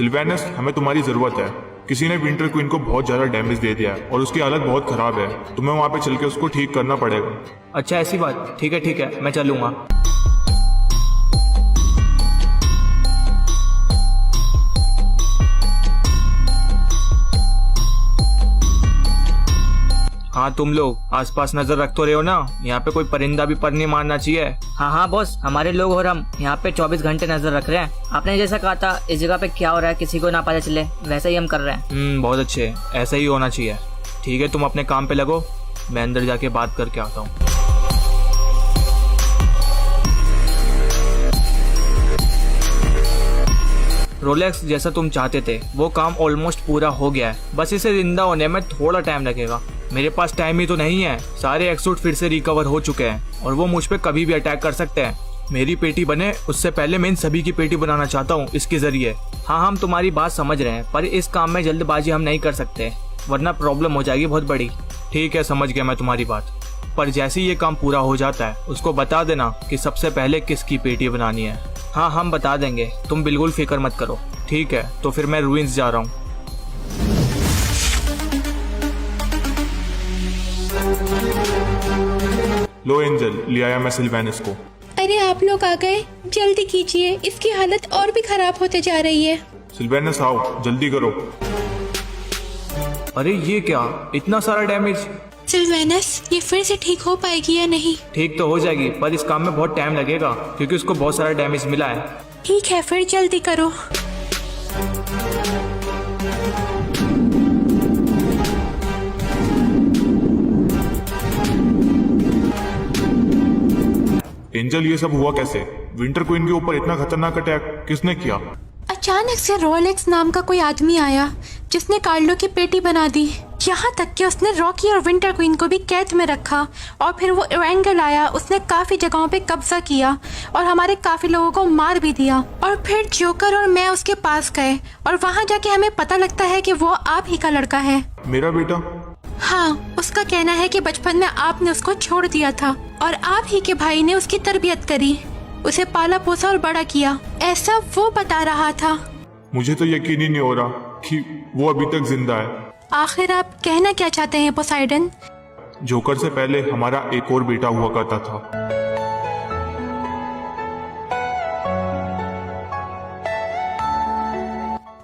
Sylvanus, हमें तुम्हारी जरूरत है। किसी ने विंटर क्वीन को बहुत ज्यादा डैमेज दे दिया है और उसकी हालत बहुत खराब है। तुम्हें वहाँ पे चल के उसको ठीक करना पड़ेगा। अच्छा ऐसी बात, ठीक है, मैं चलूंगा। हाँ तुम लोग आसपास नजर रख तो रहे हो ना, यहाँ पे कोई परिंदा भी पर नहीं मारना चाहिए। हाँ बॉस, हमारे लोग और हम यहाँ पे 24 घंटे नजर रख रहे हैं। आपने जैसा कहा था इस जगह पे क्या हो रहा है किसी को ना पता चले, वैसा ही हम कर रहे हैं। बहुत अच्छे, ऐसा ही होना चाहिए। ठीक है, तुम अपने काम पे लगो, मैं अंदर जाके बात करके आता हूँ। रोलेक्स, जैसा तुम चाहते थे वो काम ऑलमोस्ट पूरा हो गया है, बस इसे जिंदा होने में थोड़ा टाइम लगेगा। मेरे पास टाइम ही तो नहीं है, सारे एक्सूट फिर से रिकवर हो चुके हैं और वो मुझ पे कभी भी अटैक कर सकते हैं। मेरी पेटी बने उससे पहले मैं इन सभी की पेटी बनाना चाहता हूँ इसके जरिए। हाँ हम तुम्हारी बात समझ रहे हैं, पर इस काम में जल्दबाजी हम नहीं कर सकते वरना प्रॉब्लम हो जाएगी बहुत बड़ी। ठीक है, समझ गया मैं तुम्हारी बात, पर जैसे ही ये काम पूरा हो जाता है उसको बता देना कि सबसे पहले किसकी पेटी बनानी है। हाँ हम बता देंगे, तुम बिल्कुल फिक्र मत करो। ठीक है, तो फिर मैं रूइंस जा रहा हूँ। लो एंजल, ले आया मैं सिल्वेनस को। अरे आप लोग आ गए, जल्दी कीजिए, इसकी हालत और भी खराब होते जा रही है। सिल्वेनस आओ, जल्दी करो। अरे ये क्या, इतना सारा डैमेज। सिल्वेनस, ये फिर से ठीक हो पाएगी या नहीं? ठीक तो हो जाएगी, पर इस काम में बहुत टाइम लगेगा क्योंकि उसको बहुत सारा डैमेज मिला है। ठीक है, फिर जल्दी करो। एंजल, ये सब हुआ कैसे? विंटर क्वीन के ऊपर इतना खतरनाक अटैक किसने किया? अचानक से रोलेक्स नाम का कोई आदमी आया जिसने कार्लो की पेटी बना दी। यहाँ तक कि उसने रॉकी और विंटर क्वीन को भी कैद में रखा। और फिर वो एरेंगल आया, उसने काफी जगहों पे कब्जा किया और हमारे काफी लोगों को मार भी दिया। और फिर जोकर और मैं उसके पास गए और वहाँ जाके हमें पता लगता है कि वो आप ही का लड़का है। मेरा बेटा? हाँ, उसका कहना है कि बचपन में आपने उसको छोड़ दिया था और आप ही के भाई ने उसकी तरबियत करी, उसे पाला पोसा और बड़ा किया, ऐसा वो बता रहा था। मुझे तो यकीन ही नहीं हो रहा कि वो अभी तक जिंदा है। आखिर आप कहना क्या चाहते हैं पोसाइडन? जोकर से पहले हमारा एक और बेटा हुआ करता था।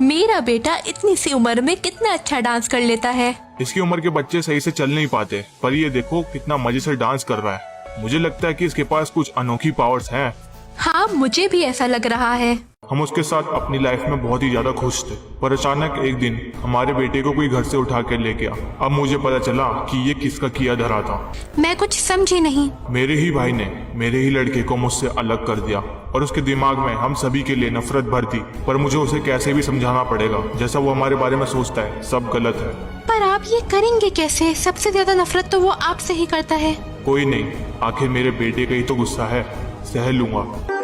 मेरा बेटा इतनी सी उम्र में कितना अच्छा डांस कर लेता है। इसकी उम्र के बच्चे सही से चल नहीं पाते, पर ये देखो कितना मजे से डांस कर रहा है। मुझे लगता है कि इसके पास कुछ अनोखी पावर्स हैं। हाँ, मुझे भी ऐसा लग रहा है। हम उसके साथ अपनी लाइफ में बहुत ही ज्यादा खुश थे, पर अचानक एक दिन हमारे बेटे को कोई घर से उठा कर ले गया। अब मुझे पता चला कि ये किसका किया धरा था। मैं कुछ समझी नहीं। मेरे ही भाई ने मेरे ही लड़के को मुझसे अलग कर दिया और उसके दिमाग में हम सभी के लिए नफरत भर दी। पर मुझे उसे कैसे भी समझाना पड़ेगा, जैसा वो हमारे बारे में सोचता है सब गलत है। पर आप ये करेंगे कैसे? सबसे ज्यादा नफरत तो वो आपसे ही करता है। कोई नहीं, आखिर मेरे बेटे का ही तो गुस्सा है, सह लूंगा।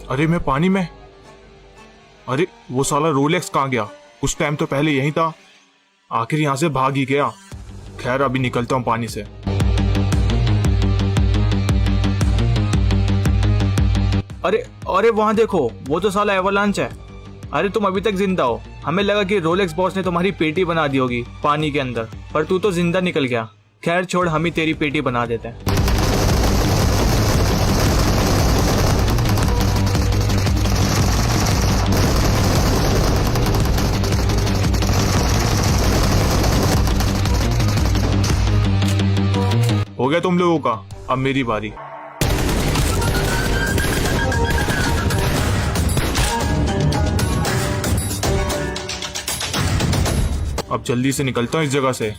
अरे मैं पानी में। अरे वो साला रोलेक्स कहाँ गया? कुछ टाइम तो पहले यहीं था, आखिर यहाँ से भाग ही गया। खैर अभी निकलता हूँ पानी से। अरे वहां देखो, वो तो साला एवलांच है। अरे तुम अभी तक जिंदा हो। हमें लगा कि रोलेक्स बॉस ने तुम्हारी पेटी बना दी होगी पानी के अंदर, पर तू तो जिंदा निकल गया। खैर छोड़, हम ही तेरी पेटी बना देते हैं। हो गया तुम लोगों का, अब मेरी बारी। अब जल्दी से निकलता हूँ इस जगह से।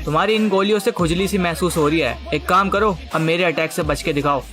तुम्हारी इन गोलियों से खुजली सी महसूस हो रही है। एक काम करो, अब मेरे अटैक से बच के दिखाओ।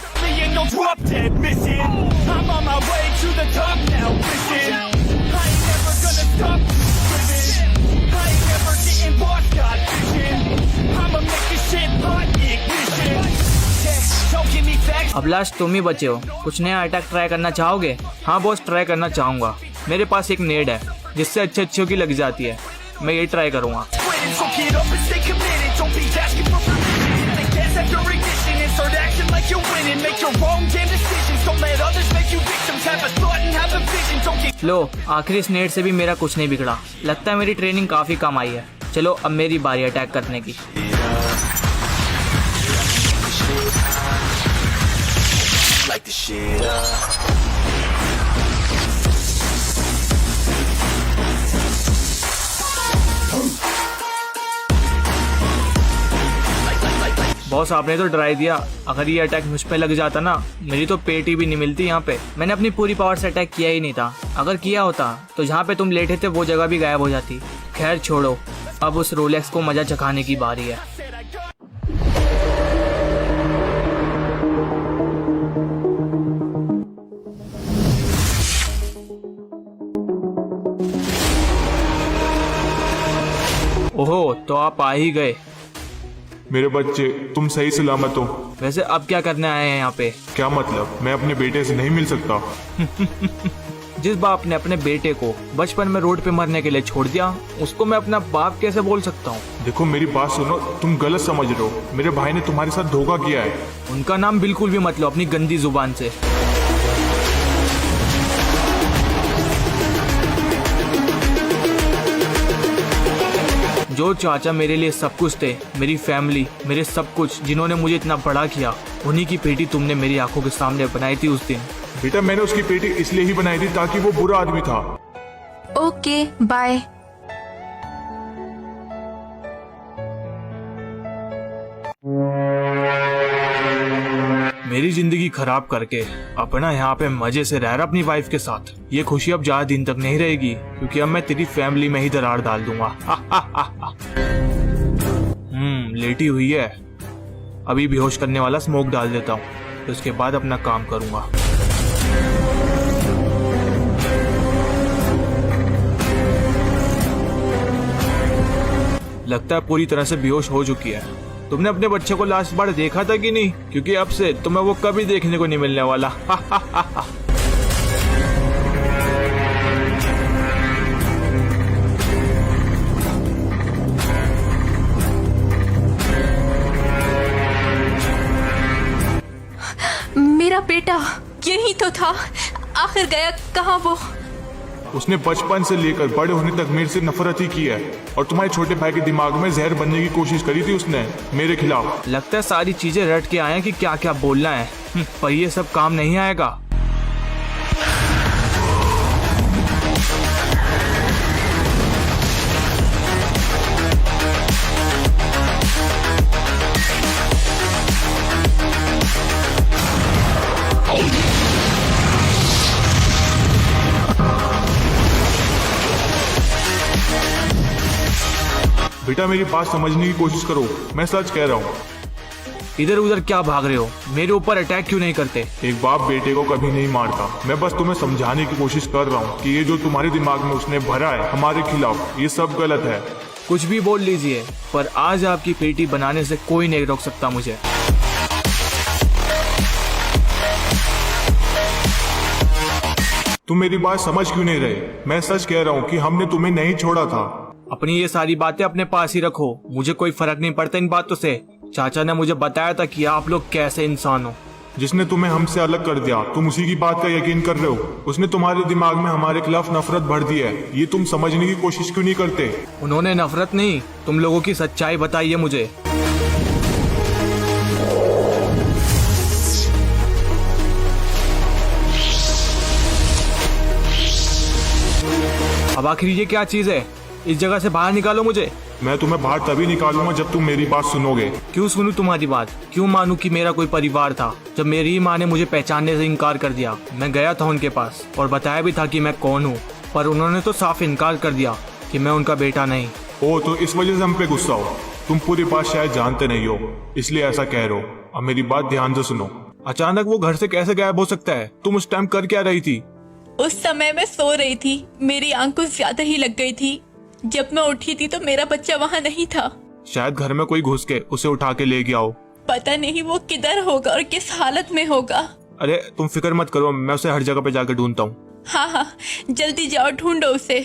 अब लास्ट तुम ही बचे हो, कुछ नया अटैक ट्राई करना चाहोगे? हाँ बॉस, ट्राई करना चाहूंगा। मेरे पास एक नेड है जिससे अच्छे की लग जाती है, मैं ये ट्राई करूंगा। Quitting, so get up and stay committed. Don't be asking for permission. Take gas after ignition and start acting like you're winning. Make your own damn decisions. Don't let others make you victims. Have a thought and have a vision. Don't get लो, आखिरी स्नेड से भी मेरा कुछ नहीं बिगड़ा। लगता है मेरी ट्रेनिंग काफी काम आई है। चलो अब मेरी बारी अटैक करने की। like the shit up. Boss आपने तो डरा दिया, अगर ये अटैक मुझ पे लग जाता ना, मेरी तो पेटी भी नहीं मिलती यहाँ पे। मैंने अपनी पूरी पावर से अटैक किया ही नहीं था, अगर किया होता तो जहाँ पे तुम लेटे थे वो जगह भी गायब हो जाती। खैर छोड़ो, अब उस रोलेक्स को मजा चखाने की बारी है। ओहो, तो आप आ ही गए। मेरे बच्चे, तुम सही सलामत हो? वैसे अब क्या करने आए हैं यहाँ पे? क्या मतलब, मैं अपने बेटे से नहीं मिल सकता? जिस बाप ने अपने बेटे को बचपन में रोड पे मरने के लिए छोड़ दिया, उसको मैं अपना बाप कैसे बोल सकता हूँ? देखो मेरी बात सुनो, तुम गलत समझ रहे हो। मेरे भाई ने तुम्हारे साथ धोखा किया है। उनका नाम बिल्कुल भी मत लो अपनी गंदी जुबान से। जो चाचा मेरे लिए सब कुछ थे, मेरी फैमिली, मेरे सब कुछ, जिन्होंने मुझे इतना बड़ा किया, उन्हीं की पेटी तुमने मेरी आंखों के सामने बनाई थी उस दिन। बेटा मैंने उसकी पेटी इसलिए ही बनाई थी ताकि वो बुरा आदमी था। Okay bye. मेरी जिंदगी खराब करके अपना यहाँ पे मजे से रह रहा अपनी वाइफ के साथ। ये खुशी अब ज्यादा दिन तक नहीं रहेगी, क्योंकि अब मैं तेरी फैमिली में ही दरार डाल दूंगा। लेटी हुई है, अभी बेहोश करने वाला स्मोक डाल देता हूँ, तो उसके बाद अपना काम करूंगा। लगता है पूरी तरह से बेहोश हो चुकी है। तुमने अपने बच्चे को लास्ट बार देखा था कि नहीं? क्योंकि अब से तुम्हें वो कभी देखने को नहीं मिलने वाला। मेरा बेटा यही तो था, आखिर गया कहाँ वो? उसने बचपन से लेकर बड़े होने तक मेरे से नफरत ही की है, और तुम्हारे छोटे भाई के दिमाग में जहर बनने की कोशिश करी थी उसने मेरे खिलाफ। लगता है सारी चीजें रट के आए हैं कि क्या क्या बोलना है, पर ये सब काम नहीं आएगा। बेटा मेरी बात समझने की कोशिश करो, मैं सच कह रहा हूँ। इधर उधर क्या भाग रहे हो? मेरे ऊपर अटैक क्यों नहीं करते? एक बाप बेटे को कभी नहीं मारता। मैं बस तुम्हें समझाने की कोशिश कर रहा हूँ कि ये जो तुम्हारे दिमाग में उसने भरा है हमारे खिलाफ, ये सब गलत है। कुछ भी बोल लीजिए, पर आज आपकी पेटी बनाने से कोई नहीं रोक सकता मुझे। तुम मेरी बात समझ क्यों नहीं रहे? मैं सच कह रहा हूँ कि हमने तुम्हें नहीं छोड़ा था। अपनी ये सारी बातें अपने पास ही रखो, मुझे कोई फर्क नहीं पड़ता इन बातों से। चाचा ने मुझे बताया था कि आप लोग कैसे इंसान हो। जिसने तुम्हें हमसे अलग कर दिया, तुम उसी की बात का यकीन कर रहे हो। उसने तुम्हारे दिमाग में हमारे खिलाफ नफरत भर दी है, ये तुम समझने की कोशिश क्यों नहीं करते? उन्होंने नफरत नहीं, तुम लोगों की सच्चाई बताई है मुझे। अब आखिर ये क्या चीज है? इस जगह से बाहर निकालो मुझे। मैं तुम्हें बाहर तभी निकालूंगा जब तुम मेरी बात सुनोगे। क्यों सुनूं तुम्हारी बात? क्यों मानूं कि मेरा कोई परिवार था? जब मेरी माँ ने मुझे पहचानने से इनकार कर दिया, मैं गया था उनके पास और बताया भी था कि मैं कौन हूँ, पर उन्होंने तो साफ इनकार कर दिया कि मैं उनका बेटा नहीं। ओ, तो इस वजह से हम पे गुस्सा हो? तुम पूरी बात शायद जानते नहीं हो, इसलिए ऐसा कह रहे हो। अब मेरी बात ध्यान से सुनो। अचानक वो घर से कैसे गायब हो सकता है? तुम उस टाइम कर क्या रही थी? उस समय मैं सो रही थी, मेरी आंख कुछ ज्यादा ही लग गई थी। जब मैं उठी थी तो मेरा बच्चा वहाँ नहीं था। शायद घर में कोई घुस के उसे उठा के ले गया हो। पता नहीं वो किधर होगा और किस हालत में होगा। अरे तुम फिक्र मत करो, मैं उसे हर जगह पे जाकर ढूंढता हूँ। हाँ हाँ, जल्दी जाओ, ढूंढो उसे।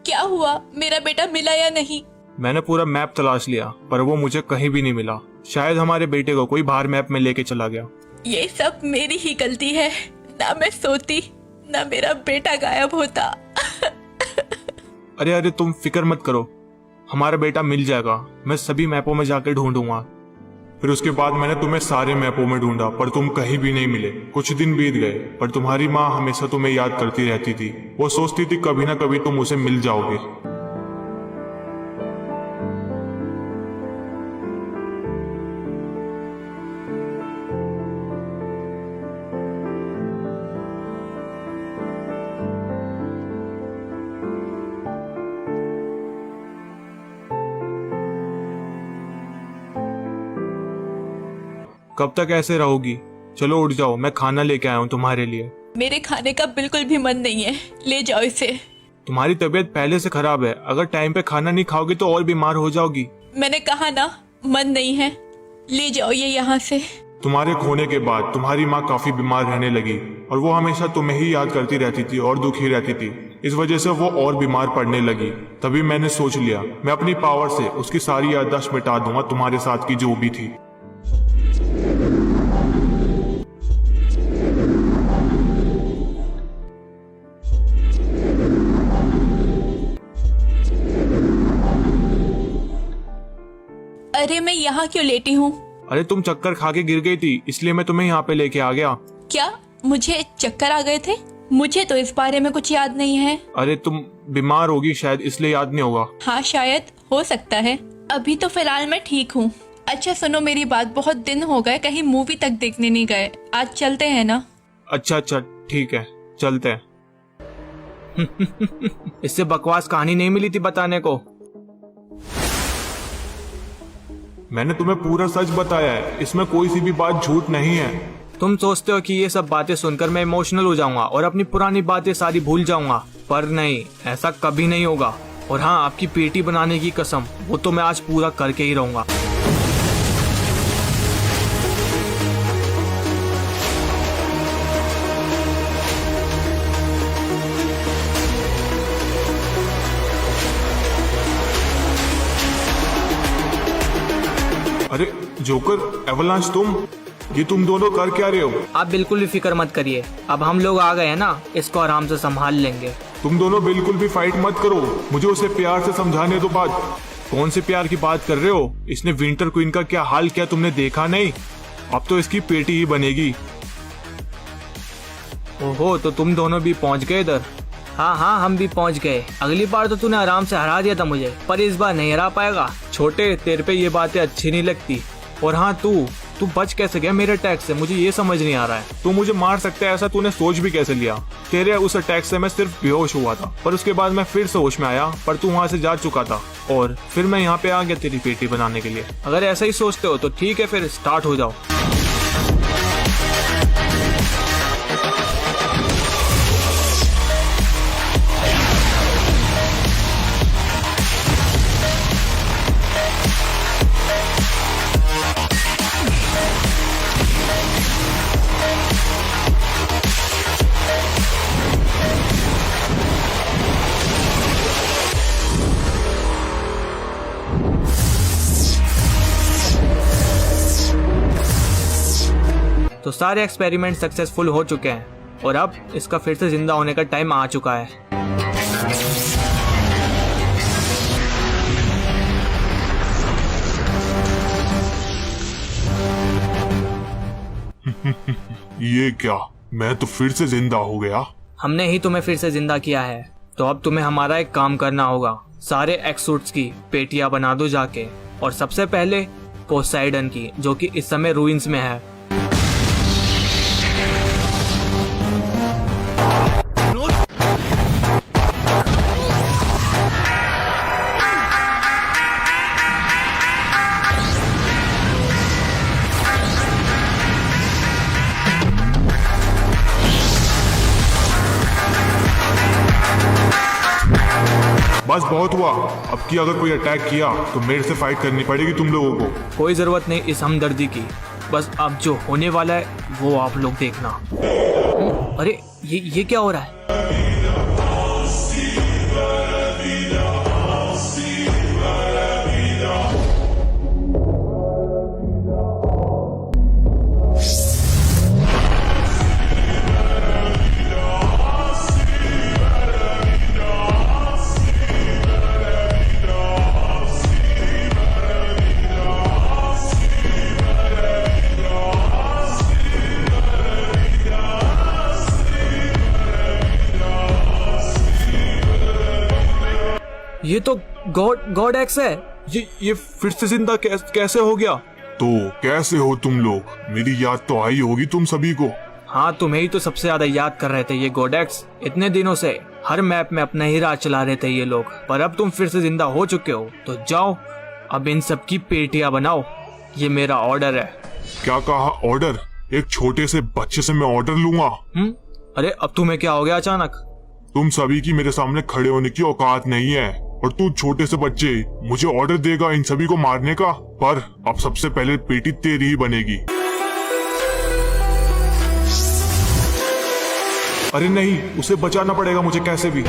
क्या हुआ, मेरा बेटा मिला या नहीं? मैंने पूरा मैप तलाश लिया पर वो मुझे कहीं भी नहीं मिला। शायद हमारे बेटे को कोई बाहर मैप में लेके चला गया। ये सब मेरी ही गलती है, ना मैं सोती ना मेरा बेटा गायब होता। अरे अरे तुम फिक्र मत करो, हमारा बेटा मिल जाएगा। मैं सभी मैपों में जाकर ढूंढूंगा। फिर उसके बाद मैंने तुम्हें सारे मैपों में ढूंढा पर तुम कहीं भी नहीं मिले। कुछ दिन बीत गए पर तुम्हारी माँ हमेशा तुम्हें याद करती रहती थी। वो सोचती थी कभी ना कभी तुम उसे मिल जाओगे। कब तक ऐसे रहोगी? चलो उठ जाओ, मैं खाना लेके आया हूँ तुम्हारे लिए। मेरे खाने का बिल्कुल भी मन नहीं है, ले जाओ इसे। तुम्हारी तबीयत पहले से खराब है, अगर टाइम पे खाना नहीं खाओगी तो और बीमार हो जाओगी। मैंने कहा ना, मन नहीं है, ले जाओ ये यहाँ से। तुम्हारे खोने के बाद तुम्हारी माँ काफी बीमार रहने लगी और वो हमेशा तुम्हें ही याद करती रहती थी और दुखी रहती थी। इस वजह से वो और बीमार पड़ने लगी। तभी मैंने सोच लिया मैं अपनी पावर से उसकी सारी याददाश्त मिटा दूंगा, तुम्हारे साथ की जो भी थी। अरे मैं यहाँ क्यों लेटी हूँ? अरे तुम चक्कर खा के गिर गई थी, इसलिए मैं तुम्हें यहाँ पे लेके आ गया। क्या मुझे चक्कर आ गए थे? मुझे तो इस बारे में कुछ याद नहीं है। अरे तुम बीमार होगी शायद, इसलिए याद नहीं होगा। हाँ शायद, हो सकता है। अभी तो फिलहाल मैं ठीक हूँ। अच्छा सुनो मेरी बात, बहुत दिन हो गए कहीं मूवी तक देखने नहीं गए, आज चलते हैं ना? अच्छा अच्छा ठीक है, चलते हैं। इससे बकवास कहानी नहीं मिली थी बताने को। मैंने तुम्हें पूरा सच बताया है, इसमें कोई सी भी बात झूठ नहीं है। तुम सोचते हो कि ये सब बातें सुनकर मैं इमोशनल हो जाऊंगा और अपनी पुरानी बातें सारी भूल जाऊंगा, पर नहीं, ऐसा कभी नहीं होगा। और हाँ, आपकी पेटी बनाने की कसम, वो तो मैं आज पूरा करके ही रहूंगा। अरे जोकर, एवलांच, तुम दोनों कर क्या रहे हो? आप बिल्कुल भी फिक्र मत करिए, अब हम लोग आ गए हैं ना, इसको आराम से संभाल लेंगे। तुम दोनों बिल्कुल भी फाइट मत करो, मुझे उसे प्यार से समझाने दो बात। कौन से प्यार की बात कर रहे हो? इसने विंटर क्वीन का क्या हाल किया तुमने देखा नहीं? अब तो इसकी पेटी ही बनेगी। ओहो, तो तुम दोनों भी पहुंच गए इधर? हाँ हाँ, हम भी पहुंच गए। अगली बार तो तूने आराम से हरा दिया था मुझे, पर इस बार नहीं हरा पाएगा। छोटे, तेरे पे ये बातें अच्छी नहीं लगती। और हाँ, तू बच कैसे गया मेरे अटैक से, मुझे ये समझ नहीं आ रहा है। तू मुझे मार सकता है ऐसा तूने सोच भी कैसे लिया? तेरे उस अटैक से मैं सिर्फ बेहोश हुआ था, पर उसके बाद मैं फिर से होश में आया, पर तू वहाँ से जा चुका था और फिर मैं यहाँ पे आ गया तेरी पेटी बनाने के लिए। अगर ऐसा ही सोचते हो तो ठीक है, फिर स्टार्ट हो जाओ। तो सारे एक्सपेरिमेंट सक्सेसफुल हो चुके हैं और अब इसका फिर से जिंदा होने का टाइम आ चुका है। ये क्या, मैं तो फिर से जिंदा हो गया? हमने ही तुम्हें फिर से जिंदा किया है, तो अब तुम्हें हमारा एक काम करना होगा। सारे एक्सूट्स की पेटियां बना दो जाके, और सबसे पहले पोसाइडन की, जो कि इस समय रूइंस में है। बस बहुत हुआ, अब की अगर कोई अटैक किया तो मेरे से फाइट करनी पड़ेगी तुम लोगों को। कोई जरूरत नहीं इस हमदर्दी की, बस अब जो होने वाला है वो आप लोग देखना। अरे ये क्या हो रहा है? ये तो गॉड एक्स है। ये फिर से जिंदा कैसे हो गया? तो कैसे हो तुम लोग? मेरी याद तो आई होगी तुम सभी को। हाँ, तुम्हें ही तो सबसे ज्यादा याद कर रहे थे ये गॉडेक्स। इतने दिनों से हर मैप में अपना ही राज चला रहे थे ये लोग, पर अब तुम फिर से जिंदा हो चुके हो, तो जाओ अब इन सब की पेटियां बनाओ। ये मेरा ऑर्डर है। क्या कहा ऑर्डर? एक छोटे से बच्चे से मैं ऑर्डर लूंगा? अरे अब तुम्हें क्या हो गया अचानक? तुम सभी की मेरे सामने खड़े होने की औकात नहीं है, और तू छोटे से बच्चे मुझे ऑर्डर देगा इन सभी को मारने का? पर अब सबसे पहले पेटी तेरी ही बनेगी। अरे नहीं, उसे बचाना पड़ेगा मुझे कैसे भी।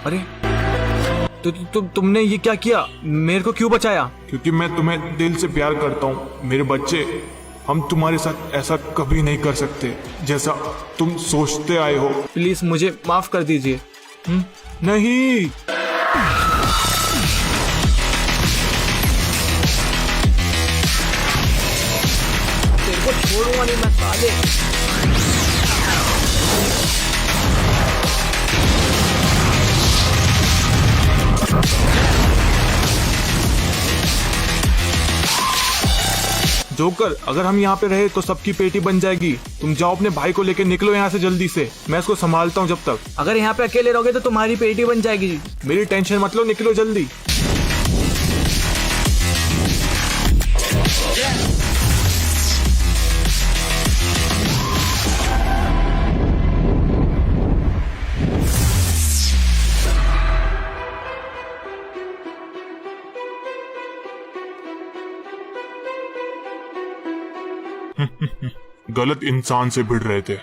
अरे तुमने ये क्या किया? मेरे को क्यों बचाया? क्योंकि मैं तुम्हें दिल से प्यार करता हूँ मेरे बच्चे। हम तुम्हारे साथ ऐसा कभी नहीं कर सकते जैसा तुम सोचते आए हो। प्लीज मुझे माफ कर दीजिए। नहीं, तेरे को छोड़ूंगा नहीं मैं साले। जोकर, अगर हम यहाँ पे रहे तो सबकी पेटी बन जाएगी। तुम जाओ अपने भाई को लेकर निकलो यहाँ से जल्दी से, मैं इसको संभालता हूँ जब तक। अगर यहाँ पे अकेले रहोगे तो तुम्हारी पेटी बन जाएगी। मेरी टेंशन मत लो, निकलो जल्दी। गलत इंसान से भिड़ रहे थे।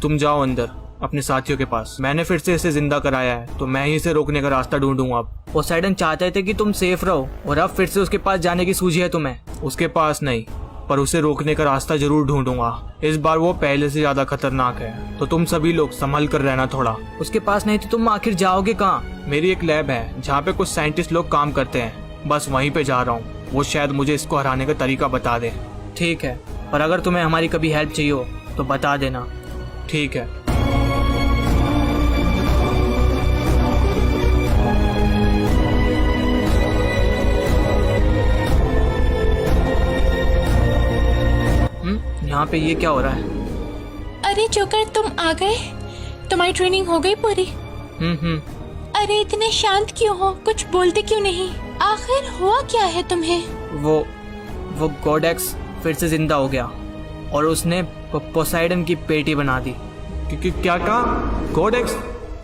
तुम जाओ अंदर अपने साथियों के पास। मैंने फिर से इसे जिंदा कराया है, तो मैं ही इसे रोकने का रास्ता ढूंढूंगा अब। पोसाइडन चाहते थे कि तुम सेफ रहो, और अब फिर से उसके पास जाने की सूझी है तुम्हें। उसके पास नहीं, पर उसे रोकने का रास्ता जरूर ढूंढूंगा। इस बार वो पहले से ज्यादा खतरनाक है, तो तुम सभी लोग संभल कर रहना थोड़ा। उसके पास नहीं तो तुम आखिर जाओगे कहाँ? मेरी एक लैब है जहाँ पे कुछ साइंटिस्ट लोग काम करते हैं, बस वहीं पे जा रहा हूँ। वो शायद मुझे इसको हराने का तरीका बता दे। ठीक है, पर अगर तुम्हें हमारी कभी हेल्प चाहिए हो तो बता देना। ठीक है। यहाँ पे ये क्या हो रहा है? अरे जोकर, तुम आ गए? तुम्हारी ट्रेनिंग हो गई पूरी? अरे इतने शांत क्यों हो? कुछ बोलते क्यों नहीं? आखिर हुआ क्या है तुम्हें? वो गॉडेक्स फिर से जिंदा हो गया, और उसने पोसाइडन की पेटी बना दी। क्या कहा? गॉडेक्स?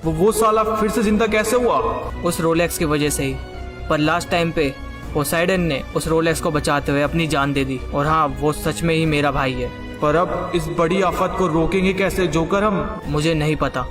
वो साला फिर से जिंदा कैसे हुआ? उस रोलेक्स की वजह से ही। पर लास्ट टाइम पे पोसाइडन ने उस रोलेक्स को बचाते हुए अपनी जान दे दी, और हाँ, वो सच में ही मेरा भाई है। पर अब इस बड़ी आफत को रोकेंगे कैसे जोकर हम? मुझे नहीं पता।